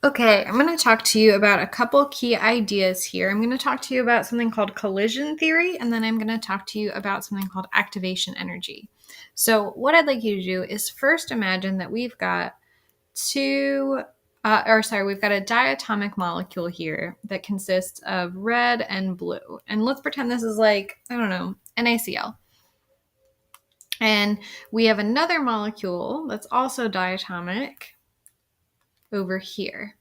Okay, I'm going to talk to you about a couple key ideas here. I'm going to talk to you about something called collision theory, and then I'm going to talk to you about something called activation energy. So what I'd like you to do is first imagine that we've got we've got a diatomic molecule here that consists of red and blue. And let's pretend this is like, I don't know, NaCl. And we have another molecule that's also diatomic over here.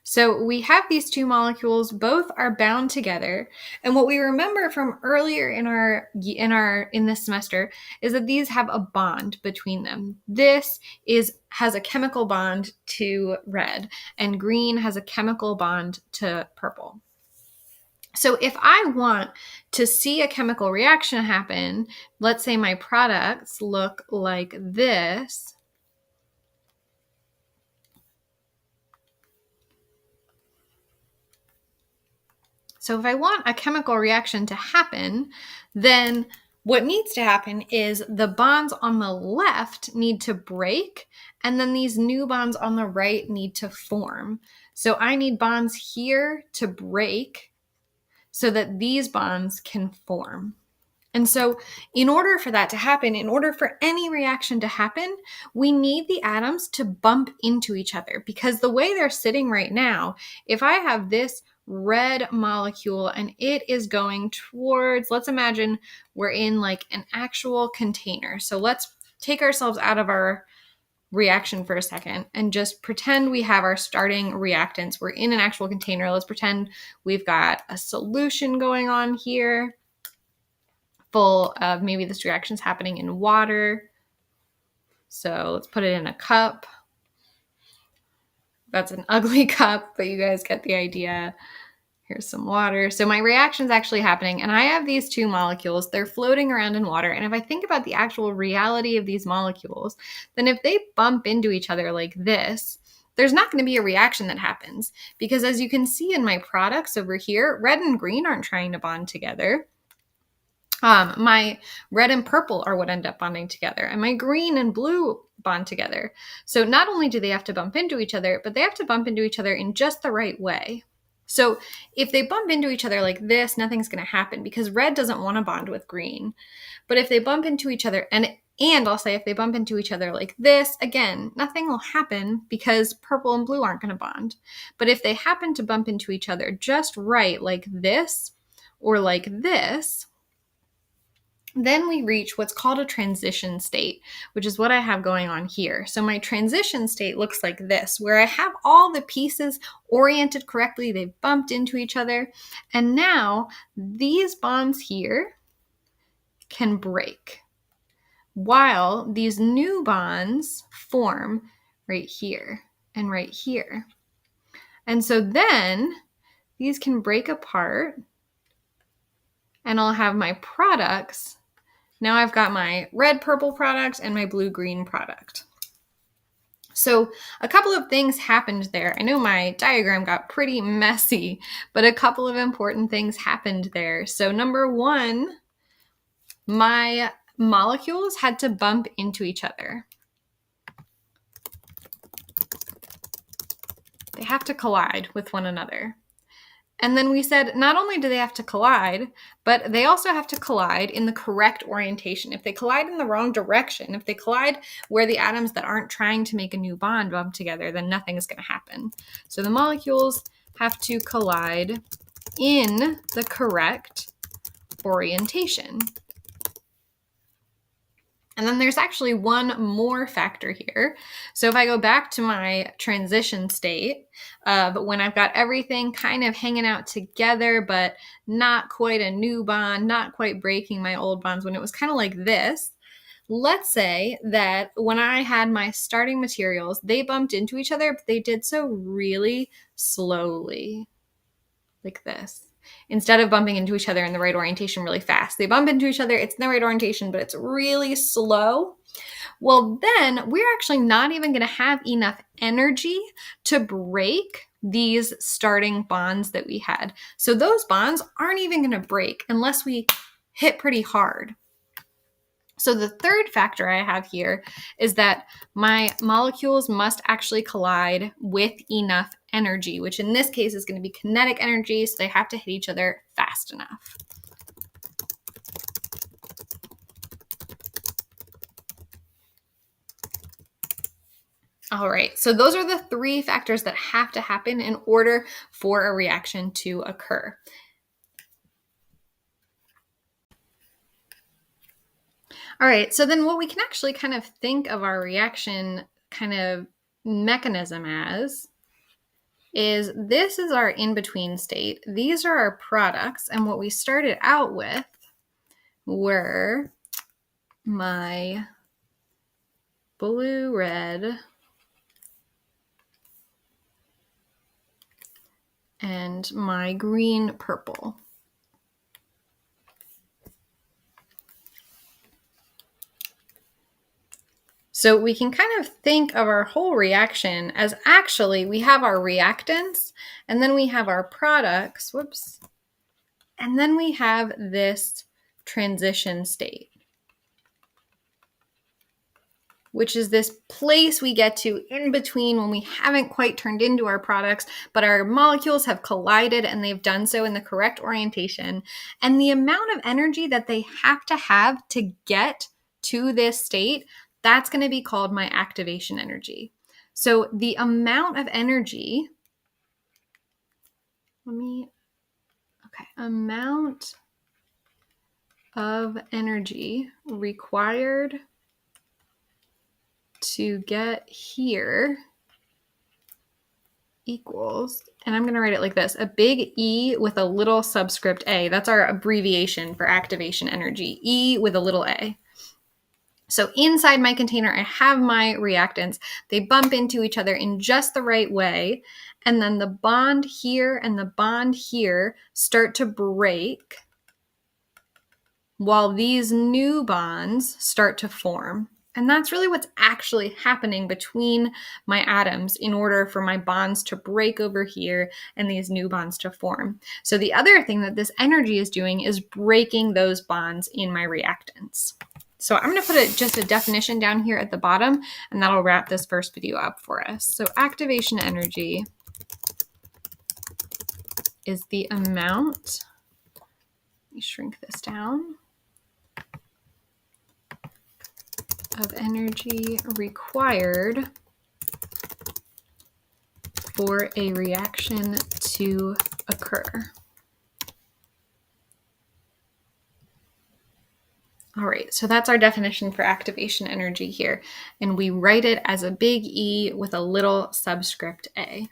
So we have these two molecules, both are bound together. And what we remember from earlier in this semester is that these have a bond between them. This has a chemical bond to red, and green has a chemical bond to purple. So if I want to see a chemical reaction happen, let's say my products look like this. So if I want a chemical reaction to happen, then what needs to happen is the bonds on the left need to break, and then these new bonds on the right need to form. So I need bonds here to break so that these bonds can form. And so in order for that to happen, in order for any reaction to happen, we need the atoms to bump into each other, because the way they're sitting right now, if I have this red molecule and it is going towards, let's imagine we're in like an actual container. So let's take ourselves out of our reaction for a second and just pretend we have our starting reactants. We're in an actual container. Let's pretend we've got a solution going on here, full of maybe this reaction's happening in water. So let's put it in a cup. That's an ugly cup, but you guys get the idea. Here's some water. So my reaction's actually happening, and I have these two molecules. They're floating around in water. And if I think about the actual reality of these molecules, then if they bump into each other like this, there's not going to be a reaction that happens, because as you can see in my products over here, red and green aren't trying to bond together. My red and purple are what end up bonding together, and my green and blue bond together. So not only do they have to bump into each other, but they have to bump into each other in just the right way. So if they bump into each other like this, nothing's going to happen, because red doesn't want to bond with green. But if they bump into each other, and I'll say if they bump into each other like this, again, nothing will happen because purple and blue aren't going to bond. But if they happen to bump into each other just right, like this or like this, then we reach what's called a transition state, which is what I have going on here. So my transition state looks like this, where I have all the pieces oriented correctly. They've bumped into each other. And now these bonds here can break, while these new bonds form right here and right here. And so then these can break apart, and I'll have my products. Now I've got my red-purple product and my blue-green product. So a couple of things happened there. I know my diagram got pretty messy, but a couple of important things happened there. So number one, my molecules had to bump into each other. They have to collide with one another. And then we said not only do they have to collide, but they also have to collide in the correct orientation. If they collide in the wrong direction, if they collide where the atoms that aren't trying to make a new bond bump together, then nothing is going to happen. So the molecules have to collide in the correct orientation. And then there's actually one more factor here. So if I go back to my transition state, but when I've got everything kind of hanging out together, but not quite a new bond, not quite breaking my old bonds, when it was kind of like this, let's say that when I had my starting materials, they bumped into each other, but they did so really slowly, like this. Instead of bumping into each other in the right orientation really fast. They bump into each other, it's in the right orientation, but it's really slow. Well, then we're actually not even going to have enough energy to break these starting bonds that we had. So those bonds aren't even going to break unless we hit pretty hard. So the third factor I have here is that my molecules must actually collide with enough energy, which in this case is going to be kinetic energy, so they have to hit each other fast enough. All right, so those are the three factors that have to happen in order for a reaction to occur. All right, so then what we can actually kind of think of our reaction kind of mechanism as is this is our in-between state. These are our products, and what we started out with were my blue, red, and my green, purple. So we can kind of think of our whole reaction as actually we have our reactants, and then we have our products, and then we have this transition state, which is this place we get to in between when we haven't quite turned into our products, but our molecules have collided and they've done so in the correct orientation. And the amount of energy that they have to get to this state, that's going to be called my activation energy. So the amount of energy, amount of energy required to get here equals, and I'm going to write it like this, a big E with a little subscript a. That's our abbreviation for activation energy, E with a little a. So inside my container, I have my reactants. They bump into each other in just the right way. And then the bond here and the bond here start to break while these new bonds start to form. And that's really what's actually happening between my atoms in order for my bonds to break over here and these new bonds to form. So the other thing that this energy is doing is breaking those bonds in my reactants. So I'm going to put just a definition down here at the bottom, and that'll wrap this first video up for us. So activation energy is the amount, let me shrink this down, of energy required for a reaction to occur. All right, so that's our definition for activation energy here, and we write it as a big E with a little subscript a.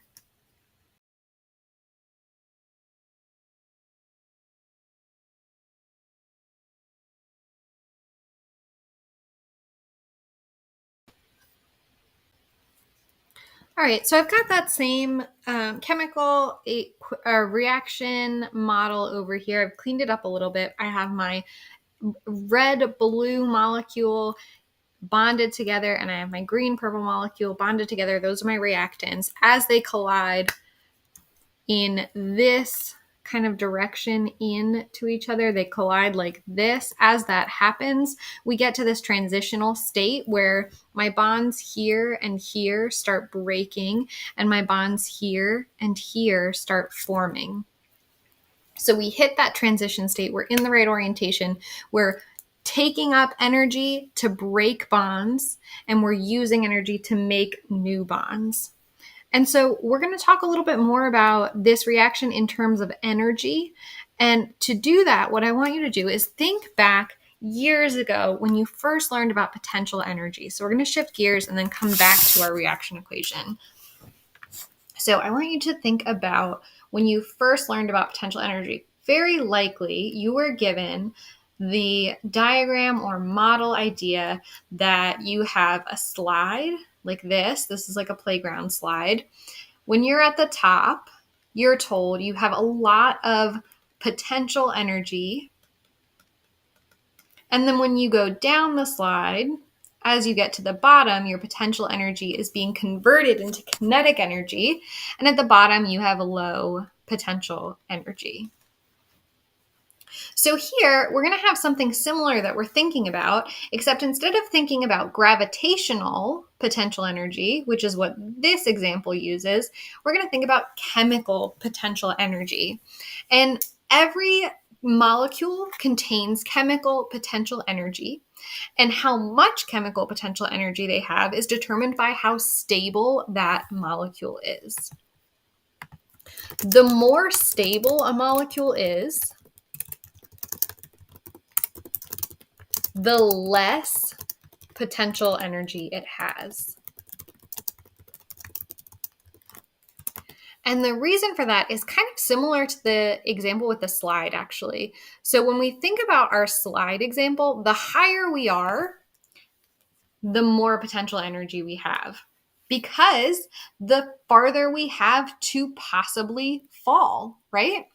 All right, so I've got that same chemical reaction model over here. I've cleaned it up a little bit. I have my red-blue molecule bonded together, and I have my green-purple molecule bonded together. Those are my reactants. As they collide in this kind of direction into each other, they collide like this. As that happens, we get to this transitional state where my bonds here and here start breaking, and my bonds here and here start forming. So we hit that transition state. We're in the right orientation. We're taking up energy to break bonds, and we're using energy to make new bonds. And so we're going to talk a little bit more about this reaction in terms of energy. And to do that, what I want you to do is think back years ago when you first learned about potential energy. So we're going to shift gears and then come back to our reaction equation. So I want you to think about when you first learned about potential energy. Very likely you were given the diagram or model idea that you have a slide like this. This is like a playground slide. When you're at the top, you're told you have a lot of potential energy. And then when you go down the slide, as you get to the bottom, your potential energy is being converted into kinetic energy. And at the bottom, you have a low potential energy. So here, we're going to have something similar that we're thinking about, except instead of thinking about gravitational potential energy, which is what this example uses, we're going to think about chemical potential energy. And every molecule contains chemical potential energy. And how much chemical potential energy they have is determined by how stable that molecule is. The more stable a molecule is, the less potential energy it has. And the reason for that is kind of similar to the example with the slide, actually. So when we think about our slide example, the higher we are, the more potential energy we have, because the farther we have to possibly fall, right?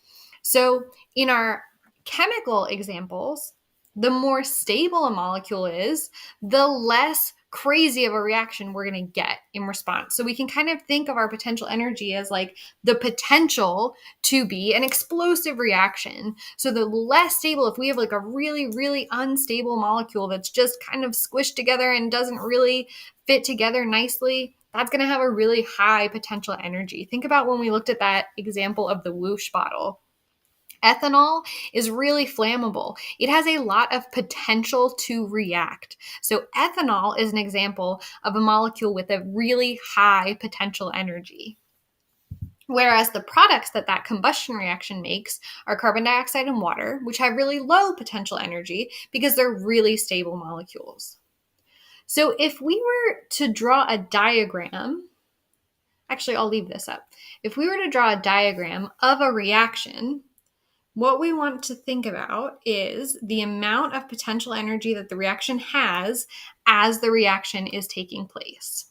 So in our chemical examples, the more stable a molecule is, the less crazy of a reaction we're going to get in response. So we can kind of think of our potential energy as like the potential to be an explosive reaction. So the less stable, if we have like a really, really unstable molecule that's just kind of squished together and doesn't really fit together nicely, that's going to have a really high potential energy. Think about when we looked at that example of the whoosh bottle. Ethanol is really flammable. It has a lot of potential to react. So ethanol is an example of a molecule with a really high potential energy. Whereas the products that combustion reaction makes are carbon dioxide and water, which have really low potential energy because they're really stable molecules. So if we were to draw a diagram, actually, I'll leave this up. If we were to draw a diagram of a reaction, what we want to think about is the amount of potential energy that the reaction has as the reaction is taking place.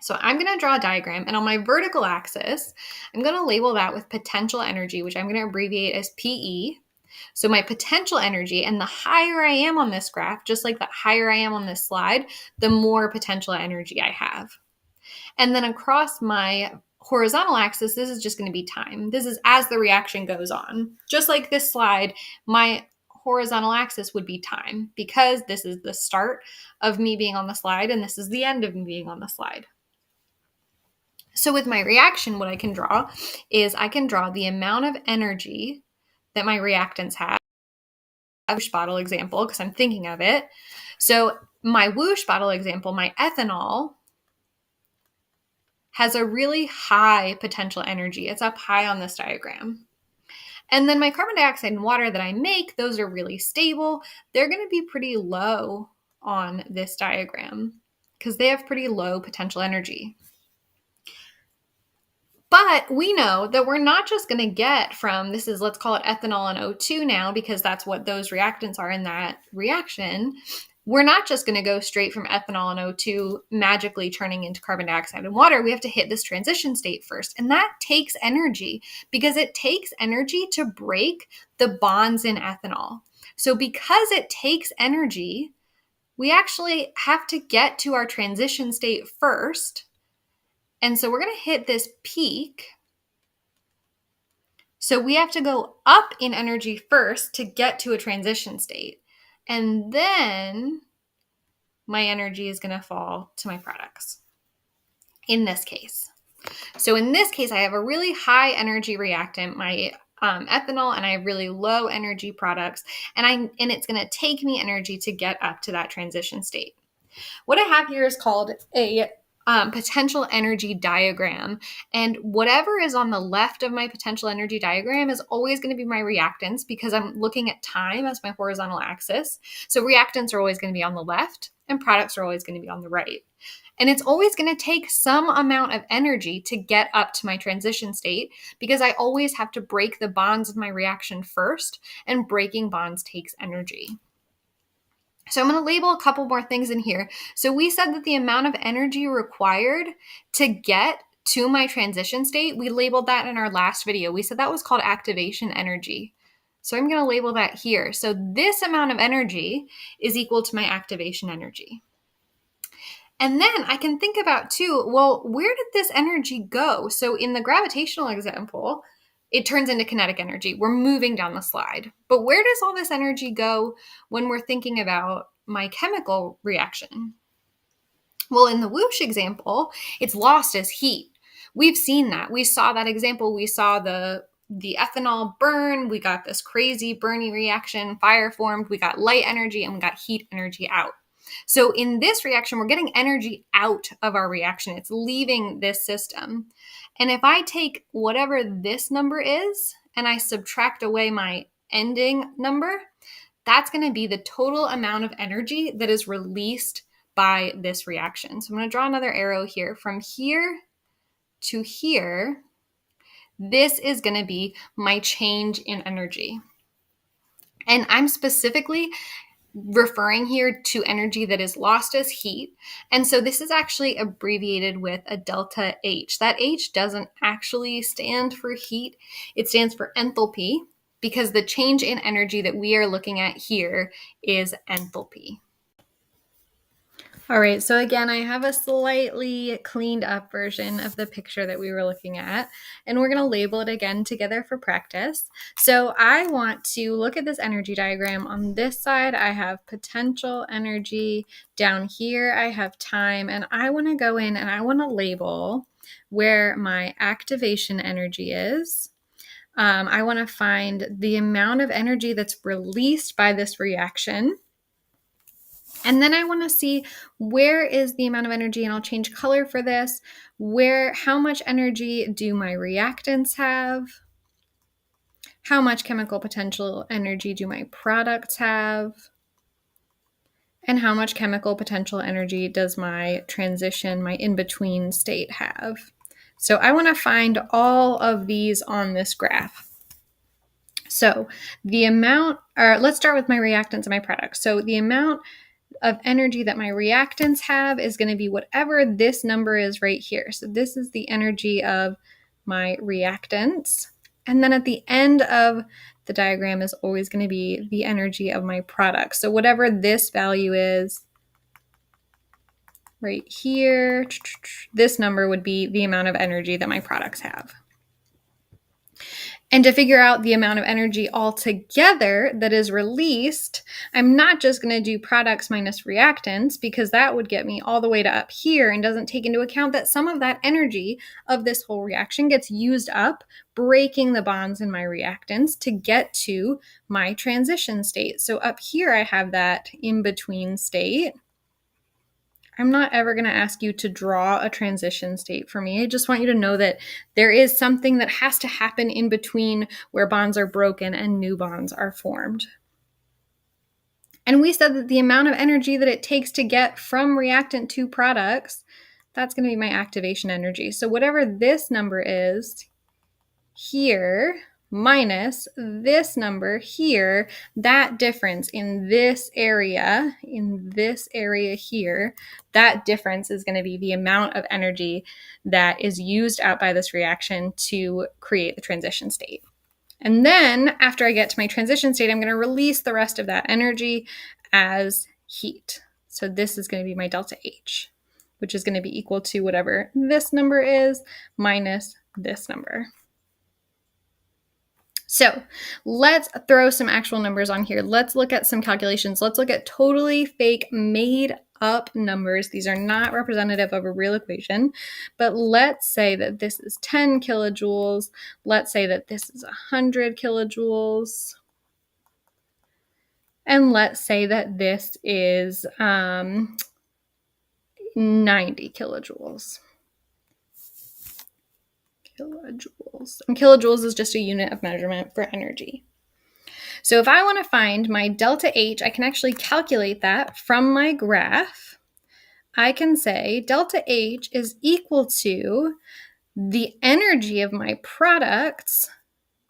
So I'm going to draw a diagram, and on my vertical axis, I'm going to label that with potential energy, which I'm going to abbreviate as PE. So my potential energy, and the higher I am on this graph, just like the higher I am on this slide, the more potential energy I have. And then across my horizontal axis, this is just going to be time. This is as the reaction goes on. Just like this slide, my horizontal axis would be time, because this is the start of me being on the slide and this is the end of me being on the slide. So with my reaction, what I can draw is I can draw the amount of energy that my reactants have. Whoosh bottle example, because I'm thinking of it. So my whoosh bottle example, my ethanol has a really high potential energy. It's up high on this diagram. And then my carbon dioxide and water that I make, those are really stable. They're going to be pretty low on this diagram because they have pretty low potential energy. But we know that we're not just going to get from, this is, let's call it ethanol and O2 now, because that's what those reactants are in that reaction. We're not just going to go straight from ethanol and O2 magically turning into carbon dioxide and water. We have to hit this transition state first. And that takes energy, because it takes energy to break the bonds in ethanol. So because it takes energy, we actually have to get to our transition state first. And so we're going to hit this peak. So we have to go up in energy first to get to a transition state. And then my energy is going to fall to my products in this case. So in this case, I have a really high energy reactant, my ethanol, and I have really low energy products. And it's going to take me energy to get up to that transition state. What I have here is called a potential energy diagram. And whatever is on the left of my potential energy diagram is always going to be my reactants, because I'm looking at time as my horizontal axis. So reactants are always going to be on the left and products are always going to be on the right. And it's always going to take some amount of energy to get up to my transition state, because I always have to break the bonds of my reaction first, and breaking bonds takes energy. So I'm going to label a couple more things in here. So we said that the amount of energy required to get to my transition state, we labeled that in our last video. We said that was called activation energy. So I'm going to label that here. So this amount of energy is equal to my activation energy. And then I can think about too, well, where did this energy go? So in the gravitational example, it turns into kinetic energy. We're moving down the slide. But where does all this energy go when we're thinking about my chemical reaction? Well, in the whoosh example, it's lost as heat. We've seen that. We saw that example. We saw the ethanol burn. We got this crazy Bernie reaction, fire formed. We got light energy and we got heat energy out. So in this reaction, we're getting energy out of our reaction. It's leaving this system. And if I take whatever this number is and I subtract away my ending number, that's going to be the total amount of energy that is released by this reaction. So I'm going to draw another arrow here. From here to here, this is going to be my change in energy. And I'm specifically referring here to energy that is lost as heat. And so this is actually abbreviated with a delta H. That H doesn't actually stand for heat. It stands for enthalpy, because the change in energy that we are looking at here is enthalpy. All right, so again, I have a slightly cleaned up version of the picture that we were looking at, and we're going to label it again together for practice. So I want to look at this energy diagram. On this side, I have potential energy. Down here, I have time, and I want to go in and I want to label where my activation energy is. I want to find the amount of energy that's released by this reaction. And then I want to see where is the amount of energy, and I'll change color for this. How much energy do my reactants have? How much chemical potential energy do my products have? And how much chemical potential energy does my transition, my in-between state have? So I want to find all of these on this graph. So let's start with my reactants and my products. So the amount of energy that my reactants have is going to be whatever this number is right here. So this is the energy of my reactants. And then at the end of the diagram is always going to be the energy of my products. So whatever this value is right here, this number would be the amount of energy that my products have. And to figure out the amount of energy altogether that is released, I'm not just going to do products minus reactants, because that would get me all the way to up here and doesn't take into account that some of that energy of this whole reaction gets used up, breaking the bonds in my reactants to get to my transition state. So up here, I have that in-between state. I'm not ever going to ask you to draw a transition state for me. I just want you to know that there is something that has to happen in between where bonds are broken and new bonds are formed. And we said that the amount of energy that it takes to get from reactant to products, that's going to be my activation energy. So whatever this number is here minus this number here, that difference in this area here, that difference is going to be the amount of energy that is used out by this reaction to create the transition state. And then after I get to my transition state, I'm going to release the rest of that energy as heat. So this is going to be my delta H, which is going to be equal to whatever this number is minus this number. So let's throw some actual numbers on here. Let's look at some calculations. Let's look at totally fake, made up numbers. These are not representative of a real equation, but let's say that this is 10 kilojoules. Let's say that this is 100 kilojoules. And let's say that this is 90 kilojoules. And kilojoules is just a unit of measurement for energy. So if I want to find my delta H, I can actually calculate that from my graph. I can say delta H is equal to the energy of my products.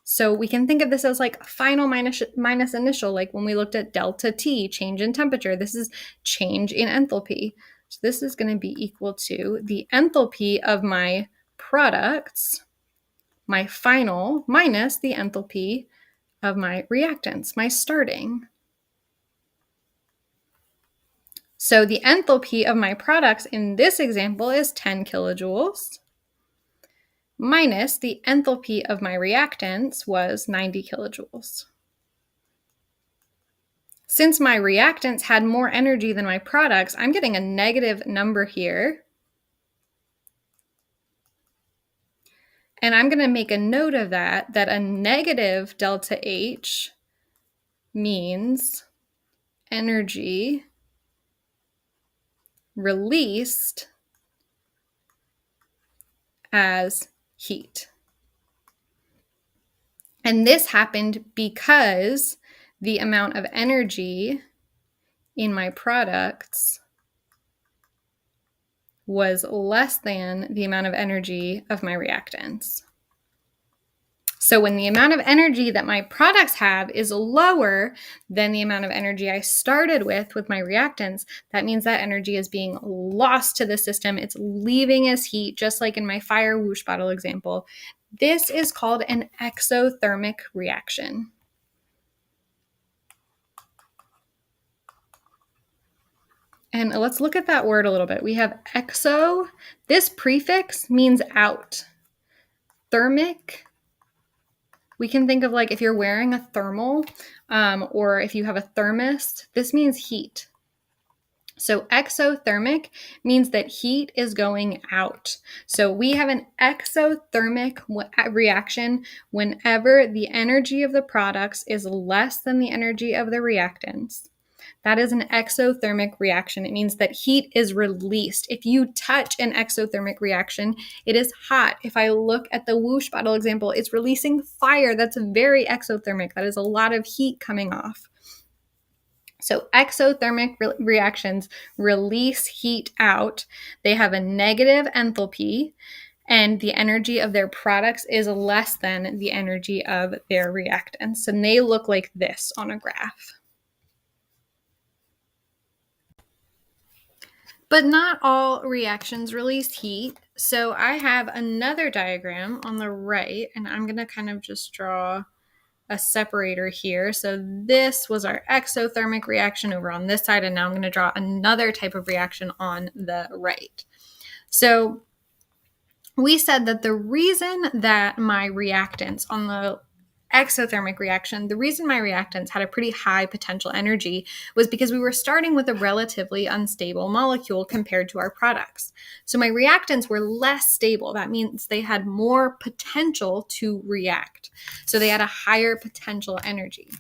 So we can think of this as like final minus initial, like when we looked at delta T, change in temperature. This is change in enthalpy. So this is going to be equal to the enthalpy of my products, my final, minus the enthalpy of my reactants, my starting. So the enthalpy of my products in this example is 10 kilojoules. minus the enthalpy of my reactants was 90 kilojoules. Since my reactants had more energy than my products, I'm getting a negative number here. And I'm going to make a note of that a negative delta H means energy released as heat. And this happened because the amount of energy in my products was less than the amount of energy of my reactants. So when the amount of energy that my products have is lower than the amount of energy I started with my reactants, that means that energy is being lost to the system. It's leaving as heat, just like in my fire whoosh bottle example. This is called an exothermic reaction. And let's look at that word a little bit. We have exo. This prefix means out. Thermic, we can think of like if you're wearing a thermal or if you have a thermos, this means heat. So exothermic means that heat is going out. So we have an exothermic reaction whenever the energy of the products is less than the energy of the reactants. That is an exothermic reaction. It means that heat is released. If you touch an exothermic reaction, it is hot. If I look at the whoosh bottle example, it's releasing fire. That's very exothermic. That is a lot of heat coming off. So exothermic reactions release heat out. They have a negative enthalpy, and the energy of their products is less than the energy of their reactants. And they look like this on a graph. But not all reactions release heat. So I have another diagram on the right, and I'm going to kind of just draw a separator here. So this was our exothermic reaction over on this side, and now I'm going to draw another type of reaction on the right. So we said that the reason that my reactants on the exothermic reaction, the reason my reactants had a pretty high potential energy was because we were starting with a relatively unstable molecule compared to our products. So my reactants were less stable. That means they had more potential to react. So they had a higher potential energy.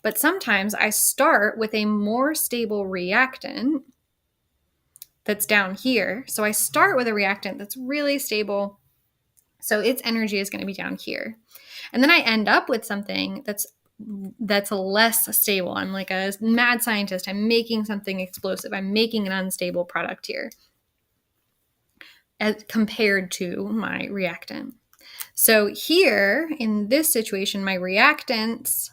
But sometimes I start with a more stable reactant that's down here. So I start with a reactant that's really stable. So its energy is going to be down here. And then I end up with something that's less stable. I'm like a mad scientist. I'm making something explosive. I'm making an unstable product here as compared to my reactant. So here in this situation, my reactants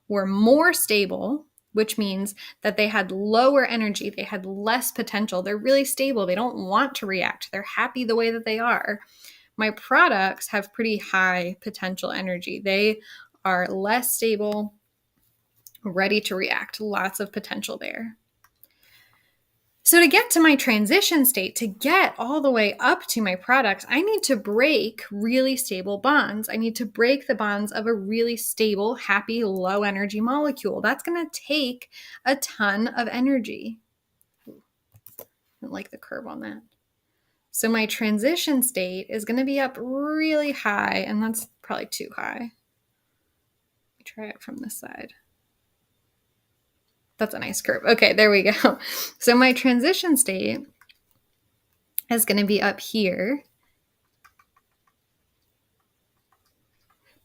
were more stable, which means that they had lower energy. They had less potential. They're really stable. They don't want to react. They're happy the way that they are. My products have pretty high potential energy. They are less stable, ready to react, lots of potential there. So to get to my transition state, to get all the way up to my products, I need to break really stable bonds. I need to break the bonds of a really stable, happy, low energy molecule. That's going to take a ton of energy. I don't like the curve on that. So my transition state is going to be up really high, and that's probably too high. Let me try it from this side. That's a nice curve. Okay, there we go. So my transition state is going to be up here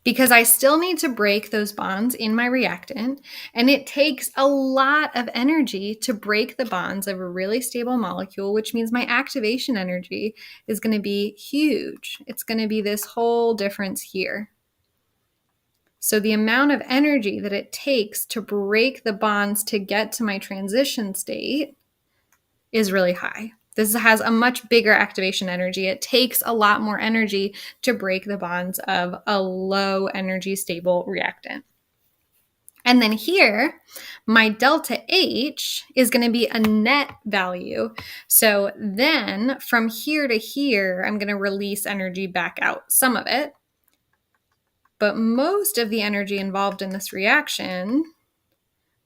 because I still need to break those bonds in my reactant, and it takes a lot of energy to break the bonds of a really stable molecule, which means my activation energy is going to be huge. It's going to be this whole difference here. So the amount of energy that it takes to break the bonds to get to my transition state is really high. This has a much bigger activation energy. It takes a lot more energy to break the bonds of a low energy stable reactant. And then here, my delta H is going to be a net value. So then from here to here, I'm going to release energy back out, some of it. But most of the energy involved in this reaction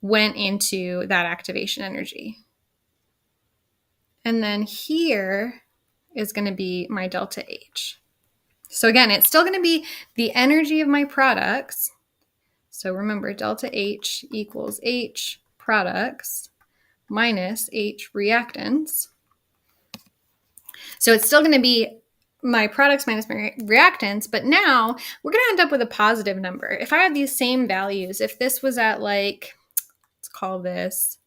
went into that activation energy. And then here is going to be my delta H. So again, it's still going to be the energy of my products. So remember, delta H equals H products minus H reactants. So it's still going to be my products minus my reactants, but now we're going to end up with a positive number. If I had these same values, if this was at like, let's call this,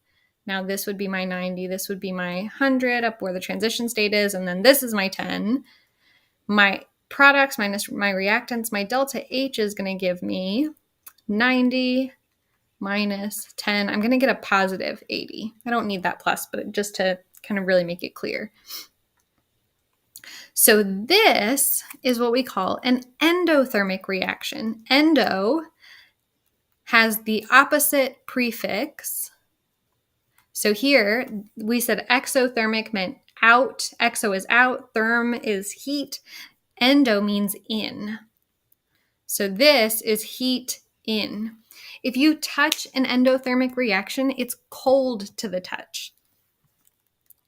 now this would be my 90, this would be my 100 up where the transition state is, and then this is my 10. My products minus my reactants, my delta H is going to give me 90 minus 10. I'm going to get a positive 80. I don't need that plus, but just to kind of really make it clear. So this is what we call an endothermic reaction. Endo has the opposite prefix. So here we said exothermic meant out. Exo is out. Therm is heat. Endo means in. So this is heat in. If you touch an endothermic reaction, it's cold to the touch.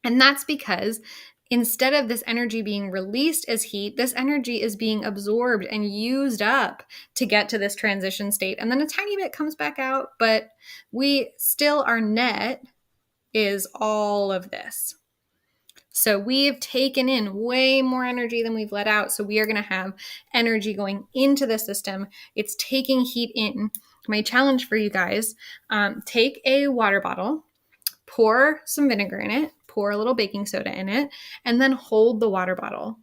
And that's because instead of this energy being released as heat, this energy is being absorbed and used up to get to this transition state. And then a tiny bit comes back out, but our net is all of this. So we've taken in way more energy than we've let out. So we are going to have energy going into the system. It's taking heat in. My challenge for you guys, take a water bottle, pour some vinegar in it, pour a little baking soda in it, and then hold the water bottle.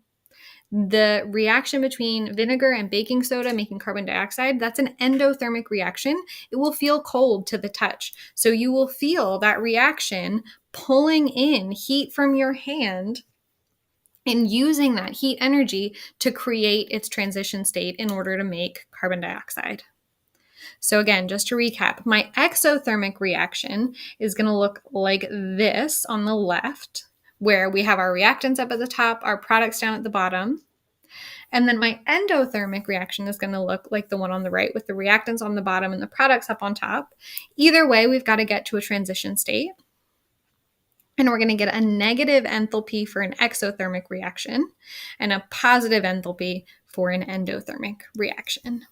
The reaction between vinegar and baking soda making carbon dioxide, that's an endothermic reaction. It will feel cold to the touch. So you will feel that reaction pulling in heat from your hand and using that heat energy to create its transition state in order to make carbon dioxide. So again, just to recap, my exothermic reaction is going to look like this on the left, where we have our reactants up at the top, our products down at the bottom. And then my endothermic reaction is going to look like the one on the right with the reactants on the bottom and the products up on top. Either way, we've got to get to a transition state. And we're going to get a negative enthalpy for an exothermic reaction and a positive enthalpy for an endothermic reaction.